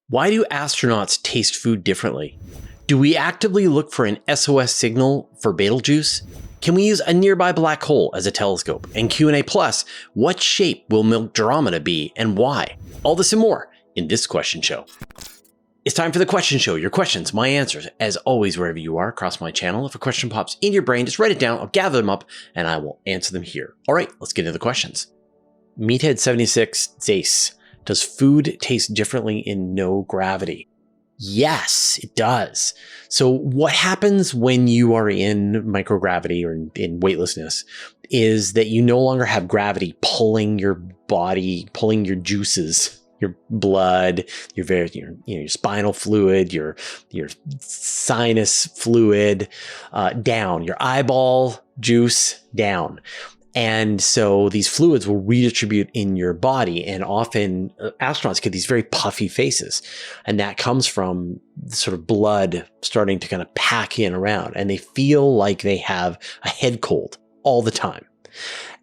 Why do astronauts taste food differently? Do we actively look for an SOS signal for Betelgeuse? Can we use a nearby black hole as a telescope? And Q&A Plus, what shape will Milkdromeda be and why? All this and more in this question show. It's time for the question show. Your questions, my answers. As always, wherever you are across my channel, if a question pops into your brain, just write it down, I'll gather them up, and I will answer them here. All right, let's get into the questions. Meathead76 xace. Does food taste differently in no gravity? Yes, it does. So what happens when you are in microgravity or in weightlessness is that you no longer have gravity pulling your body, pulling your juices, your blood, your spinal fluid, your sinus fluid down, your eyeball juice down. And so these fluids will redistribute in your body, and often astronauts get these very puffy faces. And that comes from sort of blood starting to kind of pack in around, and they feel like they have a head cold all the time.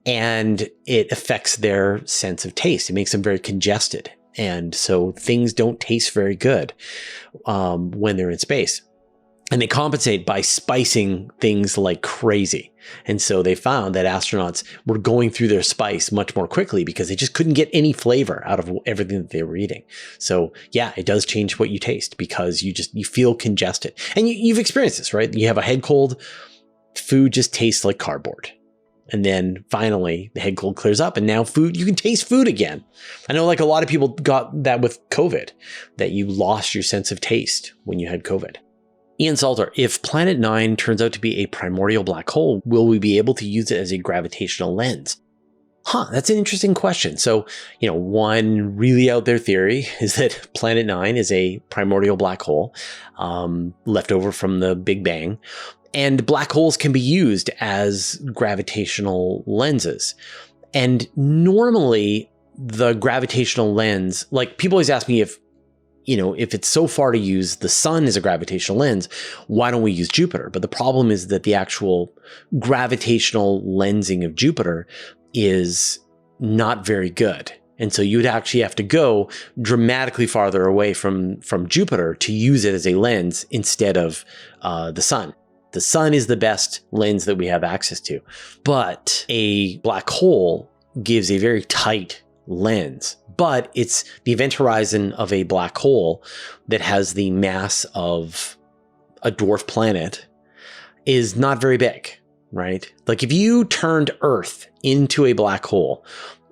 And it affects their sense of taste. It makes them very congested. And so things don't taste very good when they're in space. And they compensate by spicing things like crazy. And so they found that astronauts were going through their spice much more quickly because they just couldn't get any flavor out of everything that they were eating. So yeah, it does change what you taste because you feel congested. And you've experienced this, right? You have a head cold, food just tastes like cardboard. And then finally the head cold clears up and now you can taste food again. I know like a lot of people got that with COVID, that you lost your sense of taste when you had COVID. Ian Salter, if Planet 9 turns out to be a primordial black hole, will we be able to use it as a gravitational lens? That's an interesting question. So, one really out there theory is that Planet 9 is a primordial black hole left over from the Big Bang. And black holes can be used as gravitational lenses. And normally the gravitational lens, like people always ask me if it's so far to use the sun as a gravitational lens, why don't we use Jupiter? But the problem is that the actual gravitational lensing of Jupiter is not very good. And so you'd actually have to go dramatically farther away from Jupiter to use it as a lens instead of the sun. The sun is the best lens that we have access to. But a black hole gives a very tight lens. But it's the event horizon of a black hole that has the mass of a dwarf planet is not very big, right? Like if you turned Earth into a black hole,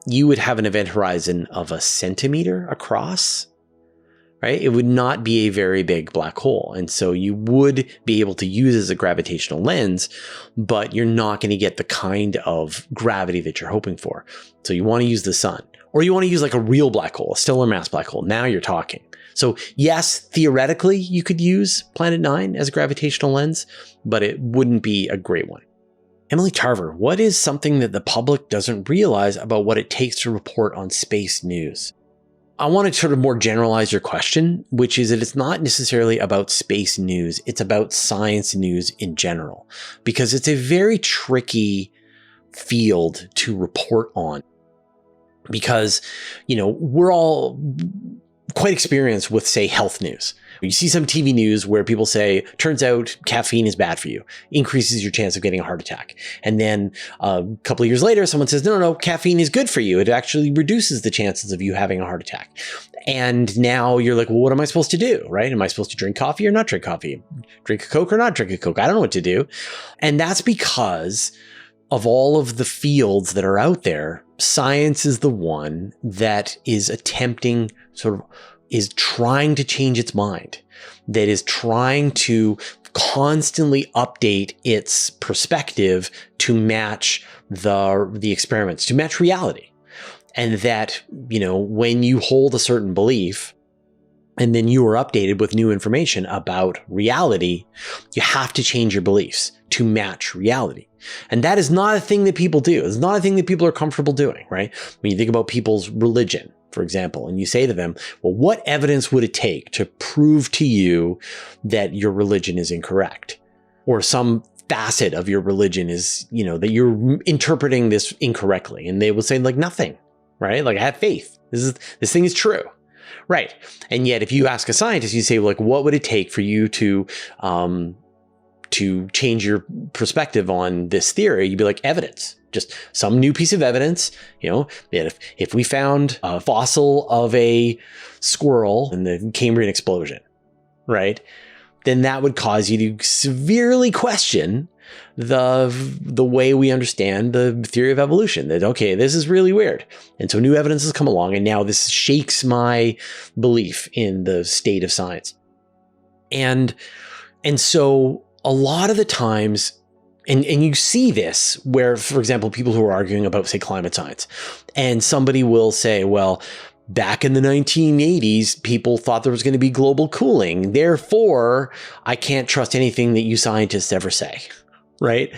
you would have an event horizon of a centimeter across, right? It would not be a very big black hole. And so you would be able to use it as a gravitational lens, but you're not going to get the kind of gravity that you're hoping for. So you want to use the sun. Or you want to use like a real black hole, a stellar mass black hole. Now you're talking. So yes, theoretically, you could use Planet 9 as a gravitational lens, but it wouldn't be a great one. Emily Tarver, what is something that the public doesn't realize about what it takes to report on space news? I want to sort of more generalize your question, which is that it's not necessarily about space news. It's about science news in general, because it's a very tricky field to report on. Because, we're all quite experienced with, say, health news. You see some TV news where people say, turns out caffeine is bad for you, increases your chance of getting a heart attack. And then a couple of years later, someone says, no, caffeine is good for you. It actually reduces the chances of you having a heart attack. And now you're like, well, what am I supposed to do, right? Am I supposed to drink coffee or not drink coffee? Drink a Coke or not drink a Coke? I don't know what to do. And that's because of all of the fields that are out there, science is the one that is is trying to change its mind, that is trying to constantly update its perspective to match the experiments, to match reality. And that, when you hold a certain belief, and then you are updated with new information about reality, you have to change your beliefs to match reality. And that is not a thing that people do. It's not a thing that people are comfortable doing, right? When you think about people's religion, for example, and you say to them, well, what evidence would it take to prove to you that your religion is incorrect? Or some facet of your religion is, that you're interpreting this incorrectly. And they will say like nothing, right? Like I have faith. This thing is true. Right. And yet, if you ask a scientist, you say, like, what would it take for you to change your perspective on this theory? You'd be like, evidence. Just some new piece of evidence. You know, that if we found a fossil of a squirrel in the Cambrian explosion, right, then that would cause you to severely question the way we understand the theory of evolution. That, okay, this is really weird. And so new evidence has come along, and now this shakes my belief in the state of science. And so a lot of the times, and you see this where, for example, people who are arguing about, say, climate science, and somebody will say, well, back in the 1980s, people thought there was going to be global cooling. Therefore, I can't trust anything that you scientists ever say, right?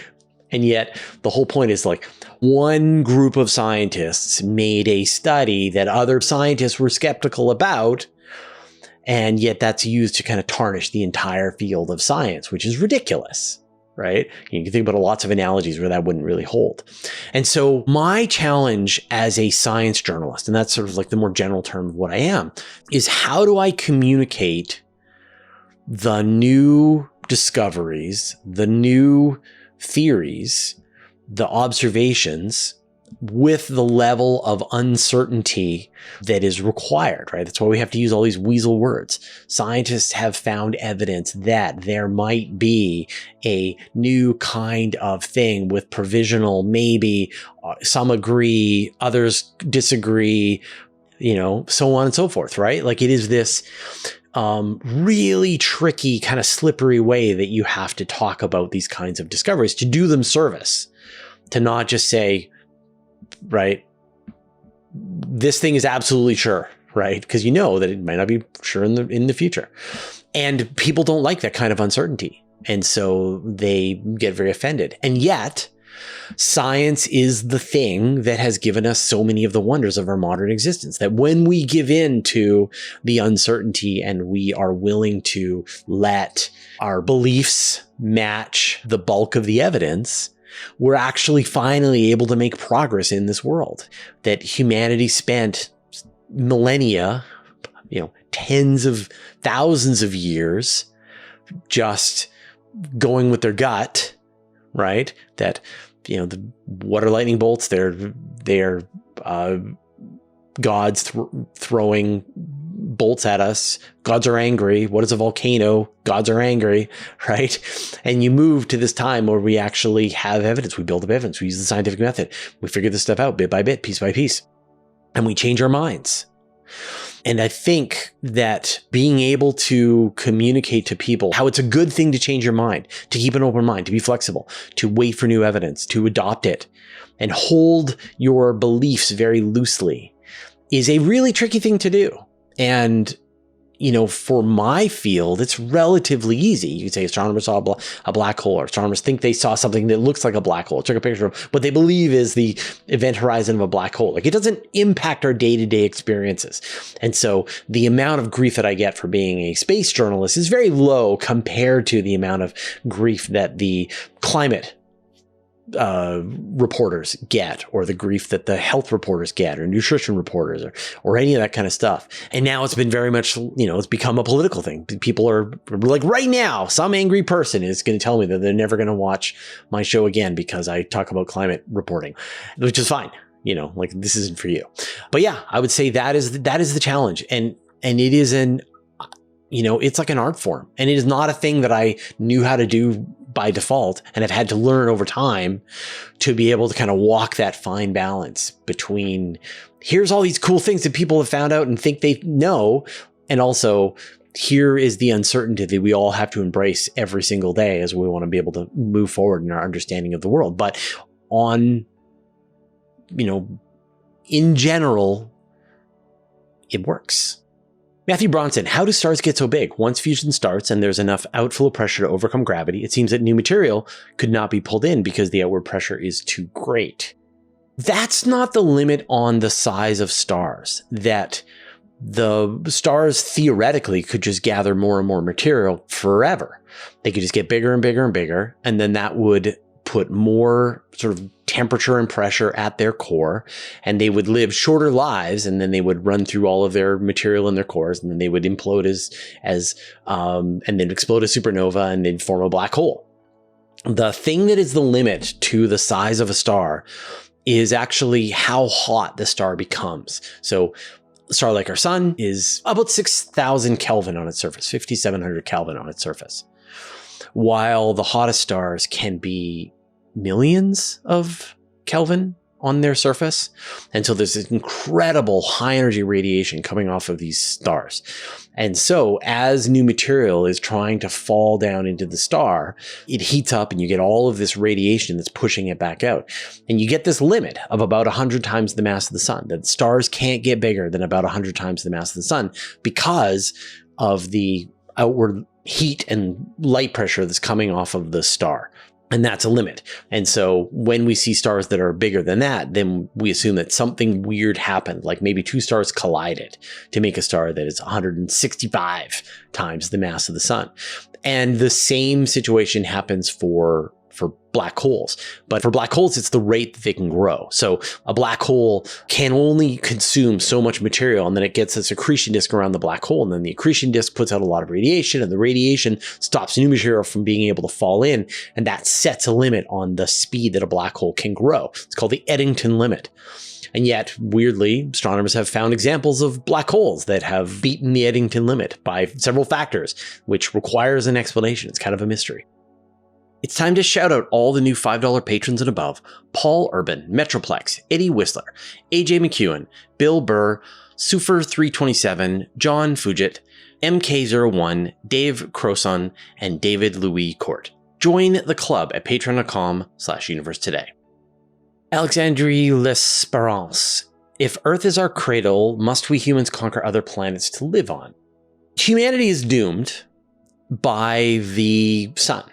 And yet the whole point is, like, one group of scientists made a study that other scientists were skeptical about, and yet that's used to kind of tarnish the entire field of science, which is ridiculous. Right? You can think about lots of analogies where that wouldn't really hold. And so my challenge as a science journalist, and that's sort of like the more general term of what I am, is how do I communicate the new discoveries, the new theories, the observations with the level of uncertainty that is required, right? That's why we have to use all these weasel words. Scientists have found evidence that there might be a new kind of thing with provisional, maybe some agree, others disagree, you know, so on and so forth, right? Like, it is this really tricky, kind of slippery way that you have to talk about these kinds of discoveries to do them service, to not just say, right, this thing is absolutely sure, right? Because you know that it might not be sure in the future. And people don't like that kind of uncertainty. And so they get very offended. And yet, science is the thing that has given us so many of the wonders of our modern existence, that when we give in to the uncertainty and we are willing to let our beliefs match the bulk of the evidence, we're actually finally able to make progress in this world. That humanity spent millennia, you know, tens of thousands of years just going with their gut, right? That, you know, what are lightning bolts? They're gods throwing bolts at us. Gods are angry. What is a volcano? Gods are angry, right? And you move to this time where we actually have evidence. We build up evidence. We use the scientific method. We figure this stuff out bit by bit, piece by piece, and we change our minds. And I think that being able to communicate to people how it's a good thing to change your mind, to keep an open mind, to be flexible, to wait for new evidence, to adopt it, and hold your beliefs very loosely is a really tricky thing to do. And, you know, for my field, it's relatively easy. You could say astronomers saw a black hole, or astronomers think they saw something that looks like a black hole, took a picture of what they believe is the event horizon of a black hole. Like, it doesn't impact our day-to-day experiences. And so the amount of grief that I get for being a space journalist is very low compared to the amount of grief that the climate reporters get, or the grief that the health reporters get, or nutrition reporters, or any of that kind of stuff. And now it's been very much, you know, it's become a political thing. People are like, right now, some angry person is going to tell me that they're never going to watch my show again because I talk about climate reporting, which is fine. You know, like, this isn't for you. But yeah, I would say that is the challenge. And it is you know, it's like an art form, and it is not a thing that I knew how to do by default, and I've had to learn over time to be able to kind of walk that fine balance between, here's all these cool things that people have found out and think they know, and also here is the uncertainty that we all have to embrace every single day as we want to be able to move forward in our understanding of the world. But on, you know, in general, it works. Matthew Bronson, how do stars get so big? Once fusion starts and there's enough outflow pressure to overcome gravity, it seems that new material could not be pulled in because the outward pressure is too great. That's not the limit on the size of stars. That the stars theoretically could just gather more and more material forever. They could just get bigger and bigger and bigger, and then that would put more sort of temperature and pressure at their core, and they would live shorter lives, and then they would run through all of their material in their cores, and then they would implode and then explode as supernova, and they'd form a black hole. The thing that is the limit to the size of a star is actually how hot the star becomes. So a star like our sun is about 6,000 Kelvin on its surface, 5,700 Kelvin on its surface, while the hottest stars can be millions of Kelvin on their surface. And so there's this incredible high energy radiation coming off of these stars. And so as new material is trying to fall down into the star, it heats up and you get all of this radiation that's pushing it back out. And you get this limit of about 100 times the mass of the sun, that stars can't get bigger than about 100 times the mass of the sun because of the outward heat and light pressure that's coming off of the star. And that's a limit. And so when we see stars that are bigger than that, then we assume that something weird happened, like maybe two stars collided to make a star that is 165 times the mass of the sun. And the same situation happens for black holes. But for black holes, it's the rate that they can grow. So a black hole can only consume so much material, and then it gets this accretion disk around the black hole. And then the accretion disk puts out a lot of radiation, and the radiation stops new material from being able to fall in. And that sets a limit on the speed that a black hole can grow. It's called the Eddington limit. And yet, weirdly, astronomers have found examples of black holes that have beaten the Eddington limit by several factors, which requires an explanation. It's kind of a mystery. It's time to shout out all the new $5 patrons and above: Paul Urban, Metroplex, Eddie Whistler, AJ McEwen, Bill Burr, Sufer327, John Fugit, MK01, Dave Croson, and David Louis Court. Join the club at patreon.com/universe today. Alexandrie Lesperance. If Earth is our cradle, must we humans conquer other planets to live on? Humanity is doomed by the sun.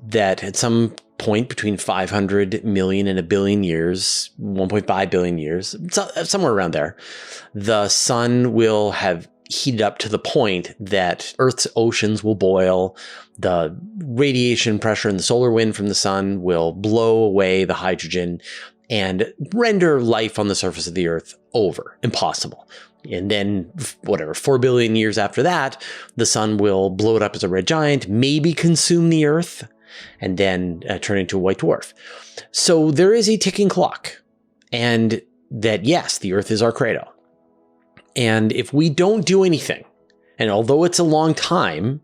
That at some point between 500 million and a billion years, 1.5 billion years, somewhere around there, the sun will have heated up to the point that Earth's oceans will boil, the radiation pressure in the solar wind from the sun will blow away the hydrogen and render life on the surface of the Earth impossible. And then, 4 billion years after that, the sun will blow it up as a red giant, maybe consume the Earth, and then turn into a white dwarf. So there is a ticking clock, and that, yes, the Earth is our cradle. And if we don't do anything, and although it's a long time,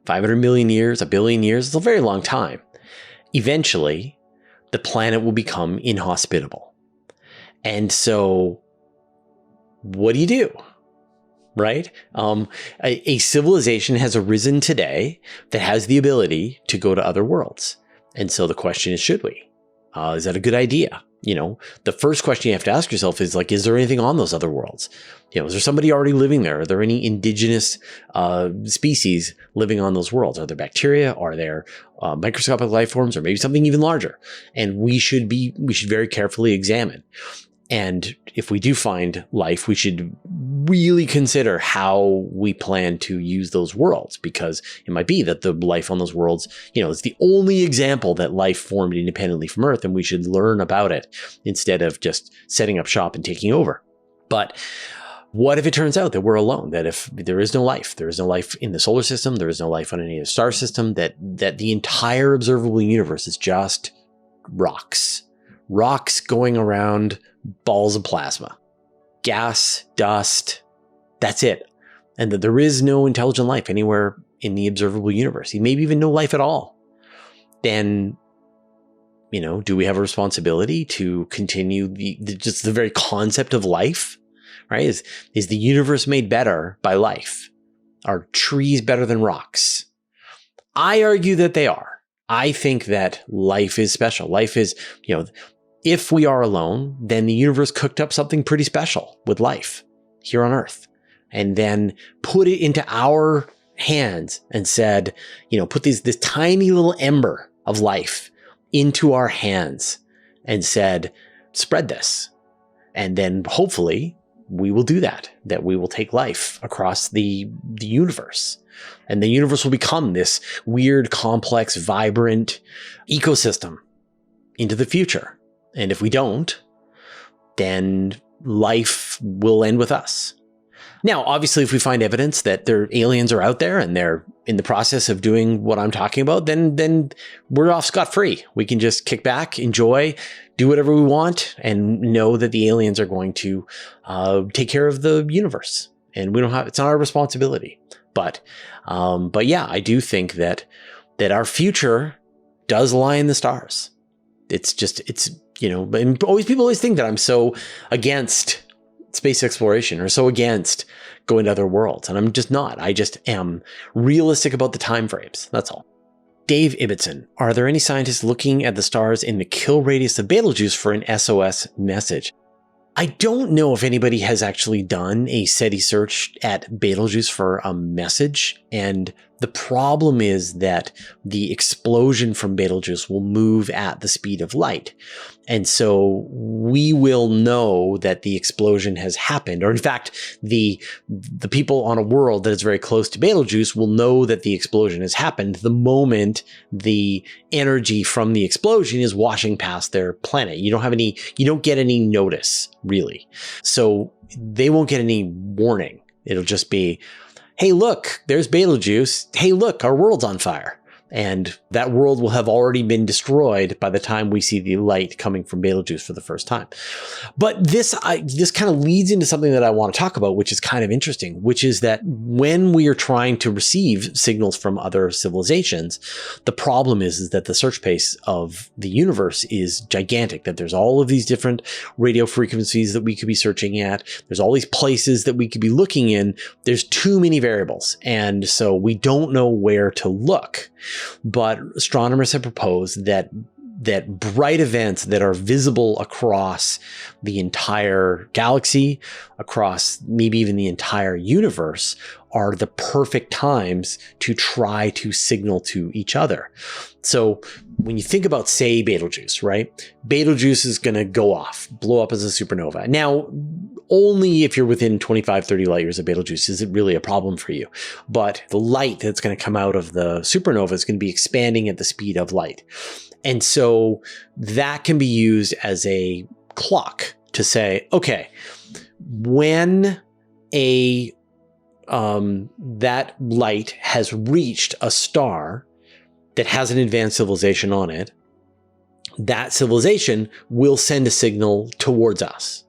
500 million years, a billion years, it's a very long time, eventually the planet will become inhospitable. And so what do you do? Right? A civilization has arisen today that has the ability to go to other worlds. And so the question is, should we? Is that a good idea? The first question you have to ask yourself is is there anything on those other worlds? Is there somebody already living there? Are there any indigenous species living on those worlds? Are there bacteria? Are there microscopic life forms, or maybe something even larger? And we should very carefully examine. And if we do find life, we should really consider how we plan to use those worlds, because it might be that the life on those worlds, is the only example that life formed independently from Earth, and we should learn about it instead of just setting up shop and taking over. But what if it turns out that we're alone, that if there is no life in the solar system, there is no life on any other star system, that the entire observable universe is just rocks going around balls of plasma, gas, dust, that's it. And that there is no intelligent life anywhere in the observable universe, maybe even no life at all. Then, do we have a responsibility to continue just the very concept of life, right? Is the universe made better by life? Are trees better than rocks? I argue that they are. I think that life is special. Life is, if we are alone, then the universe cooked up something pretty special with life here on Earth, and then put it into our hands and said, put this tiny little ember of life into our hands and said, spread this. And then hopefully we will do that we will take life across the universe. And the universe will become this weird, complex, vibrant ecosystem into the future. And if we don't, then life will end with us. Now, obviously, if we find evidence that aliens are out there and they're in the process of doing what I'm talking about, then we're off scot-free. We can just kick back, enjoy, do whatever we want, and know that the aliens are going to take care of the universe. And it's not our responsibility. But yeah, I do think that our future does lie in the stars. And people always think that I'm so against space exploration or so against going to other worlds. And I'm just not. I just am realistic about the time frames. That's all. Dave Ibbitson, are there any scientists looking at the stars in the kill radius of Betelgeuse for an SOS message? I don't know if anybody has actually done a SETI search at Betelgeuse for a message. And the problem is that the explosion from Betelgeuse will move at the speed of light. And so we will know that the explosion has happened. Or in fact, the people on a world that is very close to Betelgeuse will know that the explosion has happened the moment the energy from the explosion is washing past their planet. You don't get any notice, really. So they won't get any warning. It'll just be, hey, look, there's Betelgeuse. Hey, look, our world's on fire. And that world will have already been destroyed by the time we see the light coming from Betelgeuse for the first time. But this kind of leads into something that I want to talk about, which is kind of interesting, which is that when we are trying to receive signals from other civilizations, the problem is that the search space of the universe is gigantic, that there's all of these different radio frequencies that we could be searching at. There's all these places that we could be looking in. There's too many variables. And so we don't know where to look. But astronomers have proposed that bright events that are visible across the entire galaxy, across maybe even the entire universe, are the perfect times to try to signal to each other. So when you think about, say, Betelgeuse, right? Betelgeuse is going to go off, blow up as a supernova. Now, only if you're within 25, 30 light years of Betelgeuse is it really a problem for you. But the light that's going to come out of the supernova is going to be expanding at the speed of light. And so that can be used as a clock to say, okay, when that light has reached a star that has an advanced civilization on it, that civilization will send a signal towards us.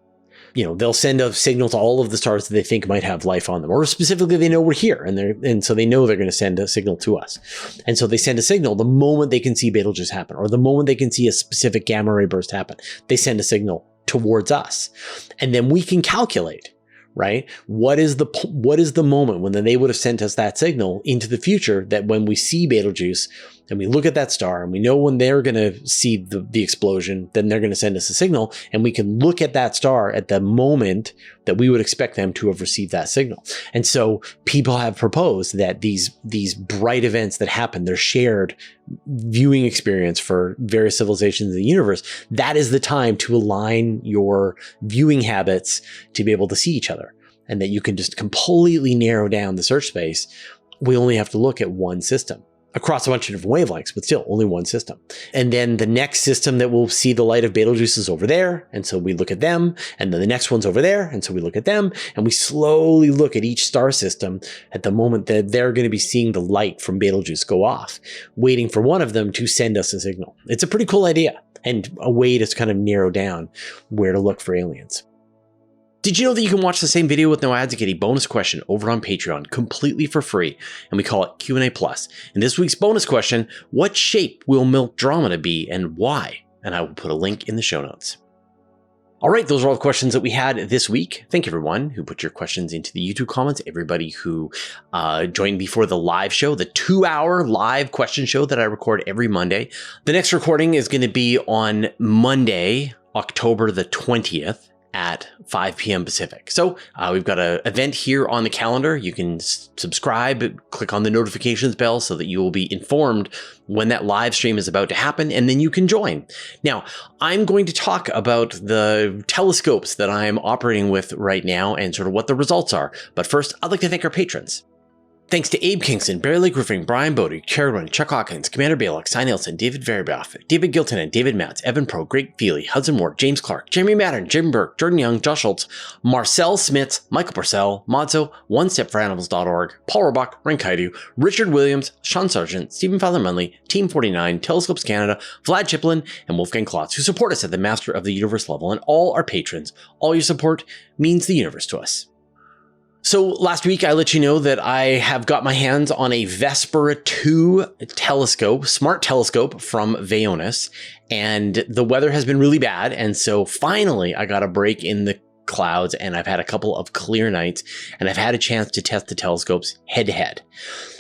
They'll send a signal to all of the stars that they think might have life on them, or specifically they know we're here, and so they know they're going to send a signal to us. And so they send a signal the moment they can see Betelgeuse happen, or the moment they can see a specific gamma ray burst happen. They send a signal towards us, and then we can calculate, right? What is the moment when they would have sent us that signal into the future, that when we see Betelgeuse and we look at that star and we know when they're going to see the explosion, then they're going to send us a signal, and we can look at that star at the moment that we would expect them to have received that signal. And so people have proposed that these bright events that happen, their shared viewing experience for various civilizations in the universe, that is the time to align your viewing habits to be able to see each other, and that you can just completely narrow down the search space. We only have to look at one system across a bunch of different wavelengths, but still only one system. And then the next system that will see the light of Betelgeuse is over there. And so we look at them, and then the next one's over there. And so we look at them, and we slowly look at each star system at the moment that they're going to be seeing the light from Betelgeuse go off, waiting for one of them to send us a signal. It's a pretty cool idea, and a way to kind of narrow down where to look for aliens. Did you know that you can watch the same video with no ads and get a bonus question over on Patreon completely for free? And we call it Q&A Plus. In this week's bonus question, what shape will Milkdromeda be and why? And I will put a link in the show notes. All right, those are all the questions that we had this week. Thank you, everyone who put your questions into the YouTube comments, everybody who joined me for the live show, the 2-hour live question show that I record every Monday. The next recording is going to be on Monday, October the 20th. At 5 p.m. Pacific. So we've got an event here on the calendar. You can subscribe, click on the notifications bell so that you will be informed when that live stream is about to happen, and then you can join. Now, I'm going to talk about the telescopes that I'm operating with right now and sort of what the results are. But first, I'd like to thank our patrons. Thanks to Abe Kingston, Barry Lake Roofing, Brian Bodie, Carolyn, Chuck Hawkins, Commander Bailock, Cy Nelson, David Verboff, David Gilton, and David Matz, Evan Pro, Greg Feely, Hudson Ward, James Clark, Jeremy Mattern, Jim Burke, Jordan Young, Josh Schultz, Marcel Smits, Michael Purcell, Modzo, OneStepForAnimals.org, Paul Rorbach, Renkaidu, Richard Williams, Sean Sargent, Stephen Father Munley, Team 49, Telescopes Canada, Vlad Chiplin, and Wolfgang Klotz, who support us at the Master of the Universe level, and all our patrons. All your support means the universe to us. So last week, I let you know that I have got my hands on a Vespera 2 telescope, smart telescope from Vaonis, and the weather has been really bad. And so finally, I got a break in the clouds, and I've had a couple of clear nights, and I've had a chance to test the telescopes head to head.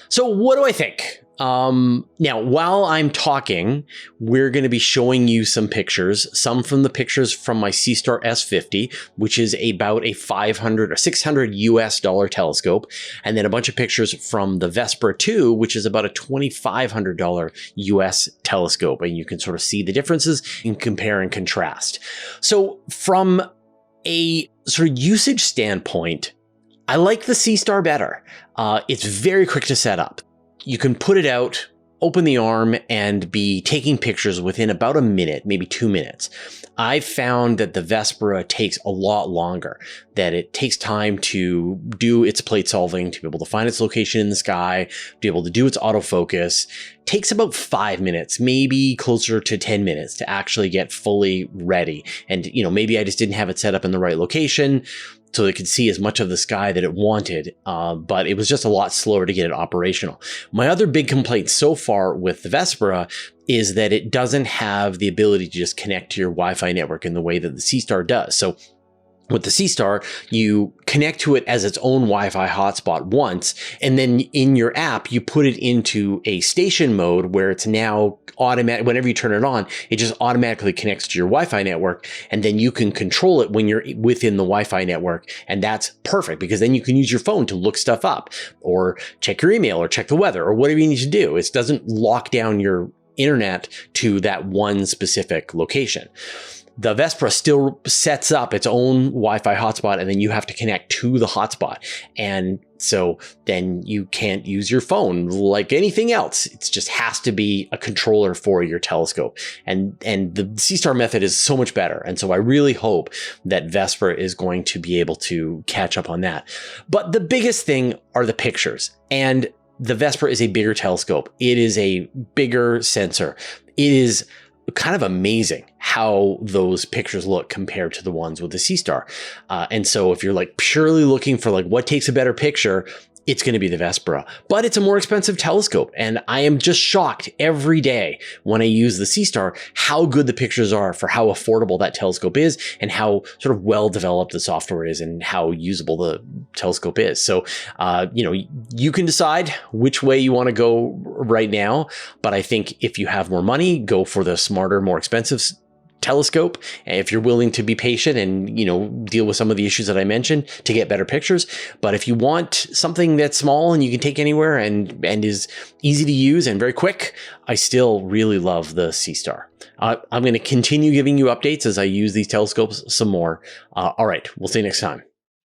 So what do I think? Now, while I'm talking, we're going to be showing you some pictures, some from the pictures from my Seastar S50, which is about a $500 or $600 US telescope, and then a bunch of pictures from the Vespera 2, which is about a $2,500 US telescope, and you can sort of see the differences and compare and contrast. So from a sort of usage standpoint, I like the Seastar better. It's very quick to set up. You can put it out, open the arm, and be taking pictures within about a minute, maybe 2 minutes. I've found that the Vespera takes a lot longer, that it takes time to do its plate solving, to be able to find its location in the sky, to be able to do its autofocus. It takes about 5 minutes, maybe closer to 10 minutes to actually get fully ready. And, maybe I just didn't have it set up in the right location, so it could see as much of the sky that it wanted, but it was just a lot slower to get it operational. My other big complaint so far with the Vespera is that it doesn't have the ability to just connect to your Wi-Fi network in the way that the Seastar does. So with the Seastar, you connect to it as its own Wi-Fi hotspot once, and then in your app, you put it into a station mode where it's now automatic. Whenever you turn it on, it just automatically connects to your Wi-Fi network, and then you can control it when you're within the Wi-Fi network, and that's perfect because then you can use your phone to look stuff up, or check your email, or check the weather, or whatever you need to do. It doesn't lock down your internet to that one specific location. The Vespera still sets up its own Wi-Fi hotspot, and then you have to connect to the hotspot. And so then you can't use your phone like anything else. It just has to be a controller for your telescope. And the Seastar method is so much better. And so I really hope that Vespera is going to be able to catch up on that. But the biggest thing are the pictures. And the Vespera is a bigger telescope. It is a bigger sensor. It is kind of amazing how those pictures look compared to the ones with the Seastar. And so if you're like purely looking for like what takes a better picture, it's going to be the Vespera, but it's a more expensive telescope. And I am just shocked every day when I use the Seastar, how good the pictures are for how affordable that telescope is and how sort of well developed the software is and how usable the telescope is. So, you can decide which way you want to go right now. But I think if you have more money, go for the smarter, more expensive telescope, if you're willing to be patient and deal with some of the issues that I mentioned to get better pictures. But if you want something that's small and you can take anywhere and is easy to use and very quick, I still really love the Seastar. I'm going to continue giving you updates as I use these telescopes some more. All right, we'll see you next time.